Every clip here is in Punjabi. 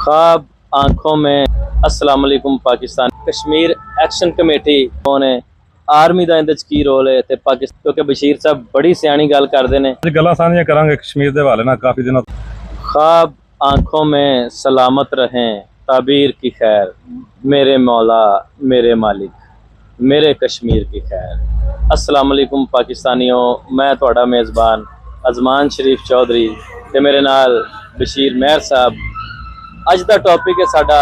ख्वाब आंखों में। अस्सलाम वालेकुम पाकिस्तान। कश्मीर एक्शन कमेटी ने आर्मी ਦਾ ਇਹਦੇ 'ਚ ਕੀ ਰੋਲ ਹੈ ਤੇ ਪਾਕਿਸਤਾਨ ਕਿਉਂਕਿ ਬਸ਼ੀਰ ਸਾਹਿਬ ਬੜੀ ਸਿਆਣੀ ਗੱਲ ਕਰਦੇ ਨੇ। ਅੱਜ ਗੱਲਾਂ ਸਾਂਝੀਆਂ ਕਰਾਂਗੇ ਕਸ਼ਮੀਰ ਦੇ ਹਵਾਲੇ ਨਾਲ। ਕਾਫੀ ਦਿਨਾਂ ख्वाब आंखों में सलामत रहें ताबीर की खैर मेरे मौला मेरे मालिक मेरे कश्मीर की खैर। अस्सलाम वालेकुम पाकिस्तानियों, मैं ਤੁਹਾਡਾ मेज़बान अजमान शरीफ चौधरी ਤੇ ਮੇਰੇ ਨਾਲ ਬਸ਼ੀਰ ਮਹਿਰ ਸਾਹਿਬ। ਅੱਜ ਦਾ ਟੌਪਿਕ ਹੈ ਸਾਡਾ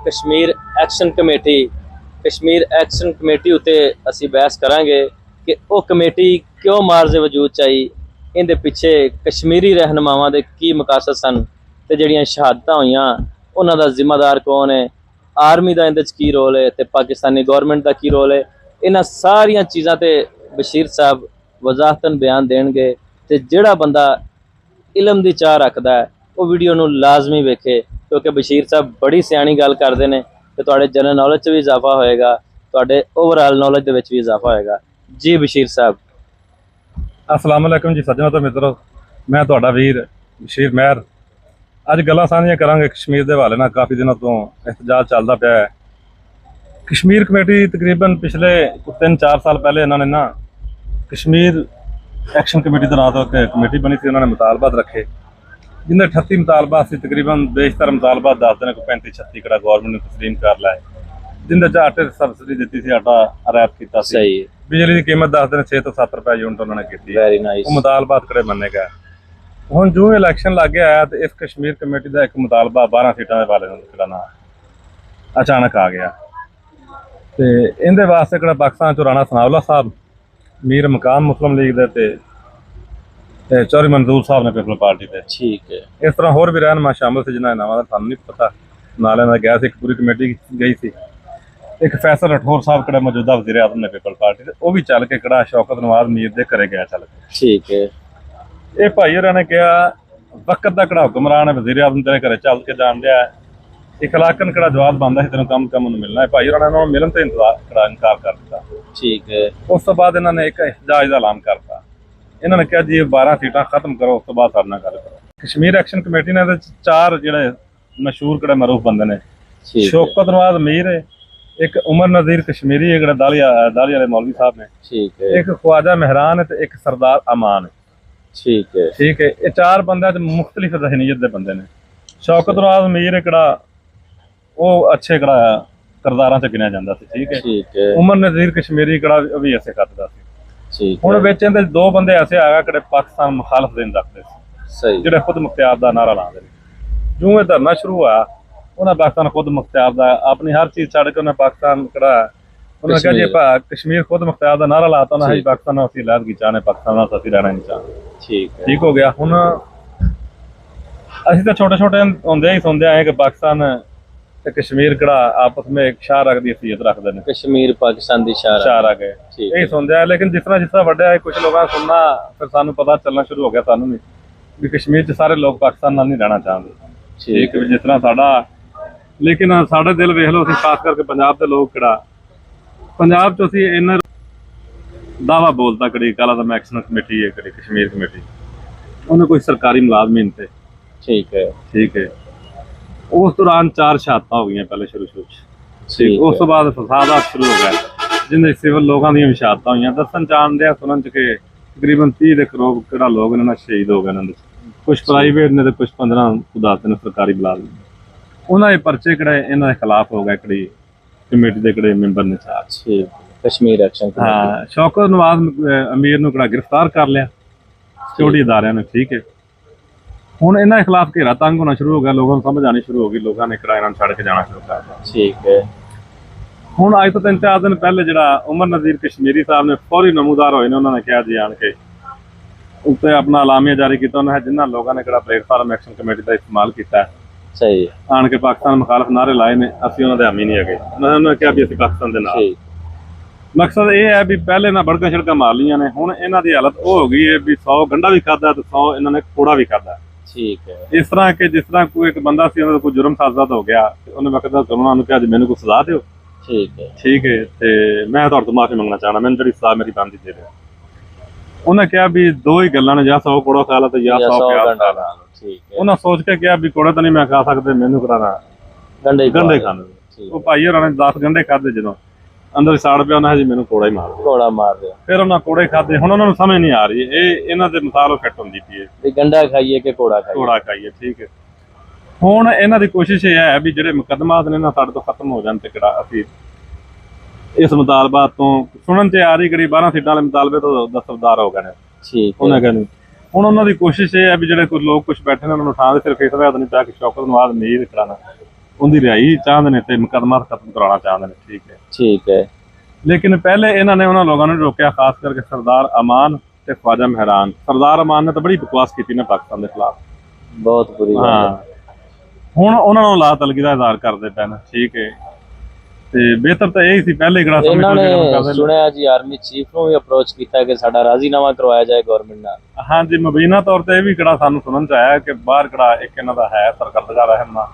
Kashmir action committee. Kashmir action committee ਉੱਤੇ ਅਸੀਂ ਬਹਿਸ ਕਰਾਂਗੇ ਕਿ ਉਹ ਕਮੇਟੀ ਕਿਉਂ ਮਾਰਜ਼ੇ ਵਜੂਦ ਚਾਹੀ, ਇਹਦੇ ਪਿੱਛੇ ਕਸ਼ਮੀਰੀ ਰਹਿਨੁਮਾਵਾਂ ਦੇ ਕੀ ਮਕਸਦ ਸਨ ਤੇ ਜਿਹੜੀਆਂ ਸ਼ਹਾਦਤਾਂ ਹੋਈਆਂ ਉਹਨਾਂ ਦਾ ਜ਼ਿੰਮੇਦਾਰ ਕੌਣ ਹੈ, ਆਰਮੀ ਦਾ ਇਹਦੇ 'ਚ ਕੀ ਰੋਲ ਹੈ ਤੇ ਪਾਕਿਸਤਾਨੀ ਗੌਰਮੈਂਟ ਦਾ ਕੀ ਰੋਲ ਹੈ। ਇਹਨਾਂ ਸਾਰੀਆਂ ਚੀਜ਼ਾਂ ਤੇ ਬਸ਼ੀਰ ਸਾਹਿਬ ਵਜ਼ਾਹਤਨ ਬਿਆਨ ਦੇਣਗੇ ਤੇ ਜਿਹੜਾ ਬੰਦਾ ਇਲਮ ਦੀ ਚਾਹ ਰੱਖਦਾ ਹੈ ਉਹ ਵੀਡੀਓ ਨੂੰ ਲਾਜ਼ਮੀ ਵੇਖੇ ਕਿਉਂਕਿ ਬਸ਼ੀਰ ਸਾਹਿਬ ਬੜੀ ਸਿਆਣੀ ਗੱਲ ਕਰਦੇ ਨੇ ਤੇ ਤੁਹਾਡੇ ਜਨਰਲ ਨੌਲੇਜ 'ਚ ਵੀ ਇਜ਼ਾਫਾ ਹੋਏਗਾ, ਤੁਹਾਡੇ ਓਵਰਆਲ ਨੌਲੇਜ ਦੇ ਵਿੱਚ ਵੀ ਇਜ਼ਾਫਾ ਹੋਏਗਾ। ਜੀ ਬਸ਼ੀਰ ਸਾਹਿਬ। अस्सलाम वालेकुम जी सज्जनों तो मित्रों, मैं ਤੁਹਾਡਾ ਵੀਰ ਬਸ਼ੀਰ ਮਹਿਰ। ਅੱਜ ਗੱਲਾਂ ਸਾਂਝੀਆਂ ਕਰਾਂਗੇ ਕਸ਼ਮੀਰ ਦੇ ਹਵਾਲੇ ਨਾਲ। ਕਾਫੀ ਦਿਨਾਂ ਤੋਂ ਇhtਜਾਜ ਚੱਲਦਾ ਪਿਆ ਹੈ। ਕਸ਼ਮੀਰ ਕਮੇਟੀ ਤਕਰੀਬਨ ਪਿਛਲੇ 3-4 ਸਾਲ ਪਹਿਲੇ ਇਹਨਾਂ ਨੇ ਨਾ ਕਸ਼ਮੀਰ ਐਕਸ਼ਨ ਕਮੇਟੀ ਦੇ ਨਾਂ ਤੋਂ ਇੱਕ ਕਮੇਟੀ ਬਣੀ ਸੀ। ਉਹਨਾਂ ਨੇ ਮੁਤਾਲਬਾਤ ਰੱਖੇ ਜਿੰਨੇ 38 ਮੁਤਾਲਬਾਤ ਸੀ। ਤਕਰੀਬਨ ਬੇਸ਼ਤਰ ਮੁਤਾਲਬਾਤ ਦੱਸਦੇ ਨੇ ਕੋਈ 35-36 ਕਿਹੜਾ ਗੌਰਮੈਂਟ ਨੇ ਤਸਲੀਮ ਕਰ ਲਿਆ ਹੈ। ਜਿੰਦੇ 'ਚ ਆਟੇ ਸਬਸਿਡੀ ਦਿੱਤੀ ਸੀ, ਆਟਾ ਰੈਪ ਕੀਤਾ ਸੀ। ਸਹੀ। ਬਿਜਲੀ ਦੀ ਕੀਮਤ ਦੱਸਦੇ ਨੇ 6 ਤੋਂ 7 ਰੁਪਏ ਯੂਨਿਟ ਉਹਨਾਂ ਨੇ ਕੀਤੀ। Very nice. ਉਹ ਮੁਤਾਲਬਾਤ ਕਿਹੜੇ ਮੰਨੇ ਗਏ। ਹੁਣ ਜੋ ਇਲੈਕਸ਼ਨ ਲੱਗ ਗਿਆ ਆਇਆ ਤੇ ਇਸ ਕਸ਼ਮੀਰ ਕਮੇਟੀ ਦਾ ਇੱਕ ਮੁਤਾਲਬਾ 12 ਸੀਟਾਂ ਦੇ ਵਾਲੇ ਨੂੰ ਕਿਹੜਾ ਨਾ ਅਚਾਨਕ ਆ ਗਿਆ ਤੇ ਇਹਦੇ ਵਾਸਤੇ ਕਿਹੜਾ ਪਾਕਿਸਤਾਨ ਚੋਂ ਰਾਣਾ ਸਨਾਉਲਾ ਸਾਹਿਬ, ਮੀਰ ਮਕਾਮ ਮੁਸਲਿਮ ਲੀਗ ਦੇ ਤੇ ਚੌਧਰੀ ਮਨਜ਼ੂਰ ਸਾਹਿਬ ਨੇ ਪੀਪਲ ਪਾਰਟੀ ਦੇ। ਠੀਕ ਹੈ। ਇਸ ਤਰ੍ਹਾਂ ਹੋਰ ਵੀ ਰਹਿਨੁਮਾ ਸ਼ਾਮਲ ਸੀ ਜਿਨ੍ਹਾਂ ਦੇ ਨਾਵਾਂ ਦਾ ਸਾਨੂੰ ਨਹੀਂ ਪਤਾ। ਨਾਲਿਆਂ ਦਾ ਗਿਆ ਸੀ, ਇੱਕ ਪੂਰੀ ਕਮੇਟੀ ਗਈ ਸੀ। ਇੱਕ ਫੈਸਲ ਰਠੌਰ ਸਾਹਿਬ ਕਿਹੜਾ ਮੌਜੂਦਾ ਵਜ਼ੀਰ ਆਜ਼ਮ ਨੇ ਪੀਪਲ ਪਾਰਟੀ ਦੇ, ਉਹ ਵੀ ਚੱਲ ਕੇ ਕਿਹੜਾ ਸ਼ੌਕਤ ਨਵਾਜ਼ ਮੀਰ ਦੇ ਘਰੇ ਗਿਆ ਚੱਲ ਕੇ। ਠੀਕ ਹੈ। ਇਹ ਭਾਈ ਹੋਰਾਂ ਨੇ ਕਿਹਾ ਵਕਤ ਦਾ ਕਿਹੜਾ ਹੁਕਮਰਾਨ ਹੈ, ਵਜ਼ੀਰ ਆਜ਼ਮ ਤੇਰੇ ਘਰੇ ਚੱਲ ਕੇ ਜਾਣ ਡਿਆ। ਇਖਲਾਕਨ ਕਿਹੜਾ ਜਵਾਬ ਬਣਦਾ ਸੀ ਤੈਨੂੰ ਕੰਮ ਨੂੰ ਮਿਲਣਾ ਹੈ। ਭਾਈ ਹੋਰਾਂ ਨੇ ਉਹਨਾਂ ਨੂੰ ਮਿਲਣ ਤੇ ਇਨਕਾਰ ਕਰ ਦਿੱਤਾ। ਠੀਕ ਹੈ। ਉਸ ਤੋਂ ਬਾਅਦ ਇਹਨਾਂ ਨੇ ਇੱਕ ਇhtਜਾਜ ਦਾ ਐਲਾਨ ਕਰਤਾ। ਇਹਨਾਂ ਨੇ ਕਿਹਾ ਜੀ 12 ਸੀਟਾਂ ਖਤਮ ਕਰੋ, ਉਸ ਤੋਂ ਬਾਅਦ ਸਾਡੇ ਨਾਲ ਗੱਲ ਕਰੋ। ਕਸ਼ਮੀਰ ਐਕਸ਼ਨ ਕਮੇਟੀ ਨੇ ਇਹਦੇ 'ਚ 4 ਜਿਹੜੇ ਮਸ਼ਹੂਰ ਕਿਹੜੇ ਮਰੂਫ ਬੰਦੇ ਨੇ। ਸ਼ੌਕਤ ਨਵਾਜ਼ ਮੀਰ ਹੈ, ਇੱਕ ਉਮਰ ਨਜ਼ੀਰ ਕਸ਼ਮੀਰੀ ਹੈ, ਜਿਹੜਾ ਦਾਲੀਆ ਵਾਲੇ ਮੌਲਵੀ ਸਾਹਿਬ ਨੇ। ਠੀਕ ਹੈ। ਇੱਕ ਖਵਾਜਾ ਮਹਿਰਾਨ ਹੈ ਤੇ ਇੱਕ ਸਰਦਾਰ ਅਮਾਨ ਹੈ। ਠੀਕ ਹੈ। ਠੀਕ ਹੈ। ਇਹ 4 ਬੰਦਿਆਂ 'ਚ ਮੁਖਤਲਿਫ ਜ਼ਹਨੀਅਤ ਦੇ ਬੰਦੇ ਨੇ। ਸ਼ੌਕਤ ਨਵਾਜ਼ ਮੀਰ ਕਿਹੜਾ ਉਹ ਅੱਛੇ ਕਿਹੜਾ ਕਰਦਾਰਾਂ 'ਚ ਗਿਣਿਆ ਜਾਂਦਾ ਸੀ। ਠੀਕ ਹੈ। ਠੀਕ ਹੈ। ਉਮਰ ਨਜ਼ੀਰ ਕਸ਼ਮੀਰੀ ਕਿਹੜਾ ਉਹ ਵੀ ਐਸੇ ਕਰਦਾ ਸੀ। ਠੀਕ। ਹੁਣ ਵਿੱਚ ਇਹਦੇ 2 ਬੰਦੇ ਐਸੇ ਆਗਾ ਕਿਹੜੇ ਪਾਕਿਸਤਾਨ ਮੁਖਾਲਫ ਦੇਣ ਰੱਖਦੇ ਸੀ। ਸਹੀ। ਜਿਹੜੇ ਖੁਦ ਮੁਖਤਿਆਰ ਦਾ ਨਾਰਾ ਲਾਉਂਦੇ ਨੇ। ਜਿਉਂ ਇਹ ਧਰਨਾ ਸ਼ੁਰੂ ਹੋਇਆ ਉਹਨਾਂ ਪਾਕਿਸਤਾਨ ਖੁਦ ਮੁਖਤਿਆਰ ਦਾ ਆਪਣੀ ਹਰ ਚੀਜ਼ ਛੱਡ ਕੇ ਉਹਨਾਂ ਪਾਕਿਸਤਾਨ ਕਿਹੜਾ ਉਹਨਾਂ ਕਿਹਾ ਜੀ ਕਸ਼ਮੀਰ ਖੁਦ ਮੁਖਤਿਆਰ ਦਾ ਨਾਰਾ ਲਾਤਾ ਉਹਨਾਂ ਪਾਕਿਸਤਾਨ ਨਾਲ ਅਸੀਂ ਲਹਿਦ ਕੀ ਚਾਹਨੇ, ਪਾਕਿਸਤਾਨ ਨਾਲ ਅਸੀਂ ਰਹਿਣਾ ਨਹੀਂ ਚਾਹੁੰਦੇ। ਠੀਕ ਹੈ। ਠੀਕ ਹੋ ਗਿਆ। ਹੁਣ ਅਸੀਂ ਤਾਂ ਛੋਟੇ ਹੁੰਦੇ ਹੀ ਸੁਣਦੇ ਆਏ ਕਿ ਪਾਕਿਸਤਾਨ ਤੇ ਕਸ਼ਮੀਰ ਕਿਹੜਾ ਆਪਸ ਵਿੱਚ ਇੱਕ ਸ਼ਾਹਰਾਗ ਦੀ ਹਸੀਅਤ ਰੱਖਦੇ ਨੇ। ਕਸ਼ਮੀਰ ਪਾਕਿਸਤਾਨ ਦੀ ਸ਼ਾਹਰਾਗ ਹੈ, ਇਹ ਸੁਣਦੇ ਆ। ਲੇਕਿਨ ਜਿਸ ਤਰ੍ਹਾਂ ਵੱਡਿਆ ਹੈ ਕੁਝ ਲੋਕਾਂ ਨੇ ਸੁਣਨਾ, ਫਿਰ ਸਾਨੂੰ ਪਤਾ ਚੱਲਣਾ ਸ਼ੁਰੂ ਹੋ ਗਿਆ ਸਾਨੂੰ ਵੀ ਕਸ਼ਮੀਰ 'ਚ ਸਾਰੇ ਲੋਕ ਪਾਕਿਸਤਾਨ ਨਾਲ ਨਹੀਂ ਰਹਿਣਾ ਚਾਹੁੰਦੇ। ਠੀਕ। ਜਿਸ ਤਰ੍ਹਾਂ ਸਾਡਾ, ਲੇਕਿਨ ਸਾਡੇ ਦਿਲ ਵੇਖ ਲਓ, ਅਸੀਂ ਖਾਸ ਕਰਕੇ ਪੰਜਾਬ ਦੇ ਲੋਕ ਕਿਹੜਾ ਪੰਜਾਬ 'ਚ ਅਸੀਂ ਇਹਨਾਂ ਦਾਵਾ ਬੋਲਦਾ ਕਿਹੜੀ ਕਾਲਾ ਦਾ ਐਕਸ਼ਨ ਕਮੇਟੀ ਹੈ, ਕਿਹੜੀ ਕਸ਼ਮੀਰ ਕਮੇਟੀ ਉਹਨੇ ਕੋਈ ਸਰਕਾਰੀ ਮੁਲਾਜ਼ਮੀਨ ਤੇ। ਠੀਕ ਹੈ। ਠੀਕ ਹੈ। ਉਸ ਦੌਰਾਨ 4 ਸ਼ਹਾਦਤਾਂ ਹੋ ਗਈਆਂ ਪਹਿਲੇ ਸ਼ੁਰੂ 'ਚ। ਉਸ ਤੋਂ ਬਾਅਦ ਫਸਾਦਾਤ ਸ਼ੁਰੂ ਹੋ ਗਿਆ ਜਿਹਦੇ ਸਿਵਲ ਲੋਕਾਂ ਦੀਆਂ ਸ਼ਹਾਦਤਾਂ ਹੋਈਆਂ। ਦੱਸਣ ਚਾਹੁੰਦੇ ਆ ਸੁਣਨ 'ਚ ਕਿ ਤਕਰੀਬਨ 30 ਦੇ ਕਰੀਬ ਕਿਹੜਾ ਲੋਕ ਇਹਨਾਂ ਨਾਲ ਸ਼ਹੀਦ ਹੋ ਗਏ। ਇਹਨਾਂ ਦੇ ਕੁਛ ਪ੍ਰਾਈਵੇਟ ਨੇ ਤੇ ਕੁਛ 15 ਉਦਾਹਰਨ ਨੇ ਸਰਕਾਰੀ ਮੁਲਾਜ਼ਮ। ਉਹਨਾਂ ਦੇ ਪਰਚੇ ਕਿਹੜੇ ਇਹਨਾਂ ਦੇ ਖਿਲਾਫ ਹੋ ਗਏ ਕਿਹੜੀ ਕਮੇਟੀ ਦੇ ਕਿਹੜੇ ਮੈਂਬਰ ਨੇ 4। ਕਸ਼ਮੀਰ ਐਕਸ਼ਨ। ਹਾਂ। ਸ਼ੌਕਤ ਨਵਾਜ਼ ਅਮੀਰ ਨੂੰ ਕਿਹੜਾ ਗ੍ਰਿਫਤਾਰ ਕਰ ਲਿਆ ਸਿਕਿਉਰਿਟੀ ਅਦਾਰਿਆਂ ਨੇ। ਠੀਕ ਹੈ। ਹੁਣ ਇਹਨਾਂ ਦੇ ਖਿਲਾਫ ਘੇਰਾ ਤੰਗ ਹੋਣਾ ਸ਼ੁਰੂ ਹੋ ਗਿਆ, ਲੋਕਾਂ ਨੂੰ ਸਮਝ ਆਉਣੀ ਸ਼ੁਰੂ ਹੋ ਗਈ, ਲੋਕਾਂ ਨੇ ਕਿਹੜਾ ਇਹਨਾਂ ਨੂੰ ਛੱਡ ਕੇ ਜਾਣਾ ਸ਼ੁਰੂ ਕਰ ਦਿੱਤਾ। ਠੀਕ ਹੈ। ਹੁਣ ਅੱਜ ਤੋਂ 3-4 ਦਿਨ ਪਹਿਲੇ ਜਿਹੜਾ ਉਮਰ ਨਜ਼ੀਰ ਕਸ਼ਮੀਰੀ ਸਾਹਿਬ ਨੇ ਫੌਰੀ ਨਮੂਦਾਰ ਹੋਏ ਨੇ, ਉਹਨਾਂ ਨੇ ਕਿਹਾ ਜੀ ਆਣ ਕੇ ਉੱਤੇ ਆਪਣਾ ਐਲਾਮੀਆ ਜਾਰੀ ਕੀਤਾ ਉਹਨਾਂ ਜਿਨ੍ਹਾਂ ਲੋਕਾਂ ਨੇ ਕਿਹੜਾ ਪਲੇਟਫਾਰਮ ਐਕਸ਼ਨ ਕਮੇਟੀ ਦਾ ਇਸਤੇਮਾਲ ਕੀਤਾ। ਸਹੀ। ਆਣ ਕੇ ਪਾਕਿਸਤਾਨ ਮੁਖਾਲਫ ਨਾਰੇ ਲਾਏ ਨੇ, ਅਸੀਂ ਉਹਨਾਂ ਦੇ ਹਾਮੀ ਨਹੀਂ ਹੈਗੇ। ਉਹਨਾਂ ਨੇ ਕਿਹਾ ਵੀ ਅਸੀਂ ਪਾਕਿਸਤਾਨ ਦੇ ਨਾਲ। ਮਕਸਦ ਇਹ ਹੈ ਵੀ ਪਹਿਲੇ ਨਾ ਬੜਕਾਂ ਛੜਕਾਂ ਮਾਰ ਲਈਆਂ ਨੇ, ਹੁਣ ਇਹਨਾਂ ਦੀ ਹਾਲਤ ਉਹ ਹੋ ਗਈ ਹੈ ਵੀ 100 ਗੰਢਾ ਵੀ ਖਾਧਾ ਤੇ 100 ਇਹਨਾਂ ਨੇ ਕੋੜਾ ਵੀ ਖਾਧਾ। ਠੀਕ ਹੈ। ਇਸ ਤਰ੍ਹਾਂ ਕਿ ਜਿਸ ਤਰ੍ਹਾਂ ਕੋਈ ਇੱਕ ਬੰਦਾ ਸੀ, ਉਹਨਾਂ ਦਾ ਕੋਈ ਜੁਰਮ ਸਾਜ਼ਤ ਹੋ ਗਿਆ ਤੇ ਉਹਨੇ ਵਕਤ ਦਾ ਉਹਨਾਂ ਨੂੰ ਕਿਹਾ ਜੀ ਮੈਨੂੰ ਕੋਈ ਸਜ਼ਾ ਦਿਓ। ਠੀਕ ਹੈ। ਠੀਕ ਹੈ। ਤੇ ਮੈਂ ਤੁਹਾਡੇ ਤੋਂ ਮਾਫੀ ਮੰਗਣਾ ਚਾਹਣਾ, ਮੈਨੂੰ ਜਿਹੜੀ ਸਜ਼ਾ ਮੇਰੀ ਬਣਦੀ ਦੇ ਦਿਓ। ਉਹਨੇ ਕਿਹਾ ਵੀ 2 ਹੀ ਗੱਲਾਂ ਨੇ, ਜਾਂ 100 ਕੋੜਾ ਖਾ ਲਾ ਤੇ ਜਾਂ 100 ਪਿਆਜ਼ ਖਾ ਲਾ। ਠੀਕ ਹੈ। ਉਹਨਾਂ ਸੋਚ ਕੇ ਕਿਹਾ ਵੀ ਕੋੜੇ ਤਾਂ ਨਹੀਂ ਮੈਂ ਖਾ ਸਕਦੇ, ਮੈਨੂੰ ਕਰਾਣਾ ਗੰਡੇ ਗੰਡੇ ਖਾਣੇ। ਉਹ ਭਾਈ ਹੋਰਾਂ ਨੇ 10 ਗੰਡੇ ਖਾਦੇ, ਜਦੋਂ ਅੰਦਰ ਸਾੜ ਪਿਆ ਉਹਨਾਂ ਹਜੇ ਮੈਨੂੰ ਕੋੜਾ ਹੀ ਮਾਰ ਦਿਆ, ਕੋੜਾ ਮਾਰ ਦਿਆ। ਫਿਰ ਉਹਨਾਂ ਕੋੜੇ ਖਾਦੇ। ਹੁਣ ਉਹਨਾਂ ਨੂੰ ਸਮਝ ਨਹੀਂ ਆ ਰਹੀ ਇਹਨਾਂ ਦੇ ਮਿਸਾਲ ਉਹ ਫਿੱਟ ਹੁੰਦੀ ਪਈ ਹੈ ਗੰਡਾ ਖਾਈਏ ਕਿ ਕੋੜਾ ਖਾਈਏ। ਕੋੜਾ ਖਾਈਏ, ਠੀਕ ਹੈ। ਹੁਣ ਇਹਨਾਂ ਦੀ ਕੋਸ਼ਿਸ਼ ਇਹ ਹੈ ਵੀ ਜਿਹੜੇ ਮੁਕੱਦਮਾਤ ਨੇ ਨਾ ਸਾਡੇ ਤੋਂ ਖਤਮ ਹੋ ਜਾਣ, ਤੇ ਕਿਹੜਾ ਅਸੀਂ ਇਸ ਮੁਤਾਲਬਾਤ ਤੋਂ ਸੁਣਨ ਤੇ ਆ ਰਹੀ ਕਿਹੜੀ 12 ਸੀਟਾਂ ਵਾਲੇ ਮੁਤਾਲਬੇ ਤੋਂ ਦਸਤਬਦਾਰ ਹੋ ਗਏ ਨੇ। ਠੀਕ ਉਹਨਾਂ ਕਹਿੰਦੇ ਹੁਣ ਉਹਨਾਂ ਦੀ ਕੋਸ਼ਿਸ਼ ਇਹ ਹੈ ਵੀ ਜਿਹੜੇ ਕੋਈ ਲੋਕ ਕੁਝ ਬੈਠੇ ਨੇ ਉਹਨਾਂ ਨੂੰ ਉਠਾ ਦੇ, ਸਿਰਫ ਇਸ ਵਜ੍ਹਾ ਨਹੀਂ ਪਿਆ ਕਿ ਸ਼ੌਕਤ ਨਵਾਜ਼ ਮੀਰ ਕਰਾਣਾ ਉਹਦੀ ਰਿਹਾਈ ਚਾਹੁੰਦੇ ਨੇ ਤੇ ਮੁਕੱਦਮਾ ਖਤਮ ਕਰਾਉਣਾ ਚਾਹੁੰਦੇ ਨੇ, ਠੀਕ ਹੈ। ਠੀਕ ਹੈ। ਲੇਕਿਨ ਪਹਿਲੇ ਇਹਨਾਂ ਨੇ ਉਹਨਾਂ ਲੋਕਾਂ ਨੂੰ ਰੋਕਿਆ, ਖਾਸ ਕਰਕੇ ਸਰਦਾਰ ਅਮਾਨ ਤੇ ख्वाजा मेहरान। ਸਰਦਾਰ ਅਮਾਨ ਨੇ ਤਾਂ ਬੜੀ ਬਕਵਾਸ ਕੀਤੀ ਨਾ ਪਾਕਿਸਤਾਨ ਦੇ ਖਿਲਾਫ, ਬਹੁਤ ਬੁਰੀ ਗੱਲ ਹੈ। ਹੁਣ ਉਹਨਾਂ ਨੂੰ ਲਾ ਤਲਗੀ ਦਾ ਇਜ਼ਹਾਰ ਕਰਦੇ ਪਏ ਨੇ, ਠੀਕ ਹੈ। ਤੇ ਬਿਹਤਰ ਤਾਂ ਇਹ ਸੀ ਪਹਿਲੇ ਕਿਹੜਾ ਇਹਨਾਂ ਨੇ ਸੁਣਿਆ ਜੀ ਆਰਮੀ ਚੀਫ ਨੂੰ ਵੀ ਅਪਰੋਚ ਕੀਤਾ ਕਿ ਸਾਡਾ ਰਾਜ਼ੀਨਾਮਾ ਕਰਵਾਇਆ ਜਾਏ ਗਵਰਨਮੈਂਟ ਨਾਲ। ਹਾਂਜੀ, ਮੁਬੀਨਾ ਤੌਰ ਤੇ ਇਹ ਵੀ ਕਿਹੜਾ ਸਾਨੂੰ ਸੁਣਨ ਚ ਆਇਆ ਕਿ ਬਾਹਰ ਕਿਹੜਾ ਇੱਕ ਇਹਨਾਂ ਦਾ ਹੈ ਸਰਕਰਦਗਾ ਰਹਿਮਾ,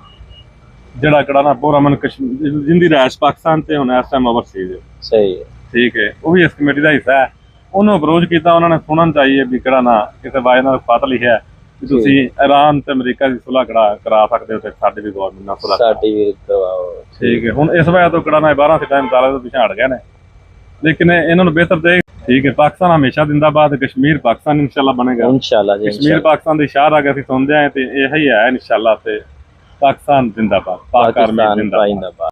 ਜਿਹੜਾ ਕਿਹੜਾ ਨਾ ਪੁਰਅਮਨ ਕਸ਼ਮੀਰ ਜਿੰਦੀ ਰਿਹਾਇਸ਼ ਪਾਕਿਸਤਾਨ ਤੇ ਹੁਣ ਇਸ ਟਾਈਮ ਓਵਰਸੀਜ਼ ਹੈ। ਸਹੀ ਹੈ, ਠੀਕ ਹੈ। ਉਹ ਵੀ ਇਸ ਕਮੇਟੀ ਦਾ ਹਿੱਸਾ ਹੈ। ਉਹਨੂੰ ਅਪਰੋਚ ਕੀਤਾ, ਉਹਨਾਂ ਨੇ ਸੁਣਨ ਚਾਹੀਏ ਵੀ ਕਿਹੜਾ ਨਾ ਕਿਸੇ ਵਾਜੇ ਨਾਲ ਪਤ ਲਿਖਿਆ ਕਿ ਤੁਸੀਂ ਈਰਾਨ ਤੇ ਅਮਰੀਕਾ ਦੀ ਸੁਲ੍ਹਾ ਕਰਾ ਸਕਦੇ ਹੋ, ਤੇ ਸਾਡੀ ਵੀ ਗਵਰਨਮੈਂਟ ਨਾਲ ਸੁਲ੍ਹਾ ਸਾਡੀ ਵੀ ਕਰਵਾਓ, ਠੀਕ ਹੈ। ਹੁਣ ਇਸ ਵਜ੍ਹਾ ਤੋਂ ਕਿਹੜਾ ਨਾ 12 ਸੀਟਾਂ ਮੁਤਾਲੇ ਤੋਂ ਪਿਛਾੜ ਗਏ ਨੇ, ਲੇਕਿਨ ਇਹਨਾਂ ਨੂੰ ਬਿਹਤਰ ਤੇ ਠੀਕ ਹੈ। ਪਾਕਿਸਤਾਨ ਹਮੇਸ਼ਾ ਜ਼ਿੰਦਾਬਾਦ, ਕਸ਼ਮੀਰ ਪਾਕਿਸਤਾਨ ਇਨਸ਼ਾਅੱਲਾ ਬਣੇਗਾ, ਇਨਸ਼ਾਅੱਲਾ ਜੀ। ਕਸ਼ਮੀਰ ਪਾਕਿਸਤਾਨ ਦੀ ਸ਼ਾਹ ਆ ਕੇ ਅਸੀਂ ਸੁਣਦੇ ਆਏ ਤੇ ਇਹੀ ਹੈ ਇਨਸ਼ਾਅੱਲਾ, ਤੇ ਪਾਕਿਸਤਾਨ ਜ਼ਿੰਦਾਬਾਦ, ਪਾਕ ਆਰਮੀ ਜ਼ਿੰਦਾਬਾਦ।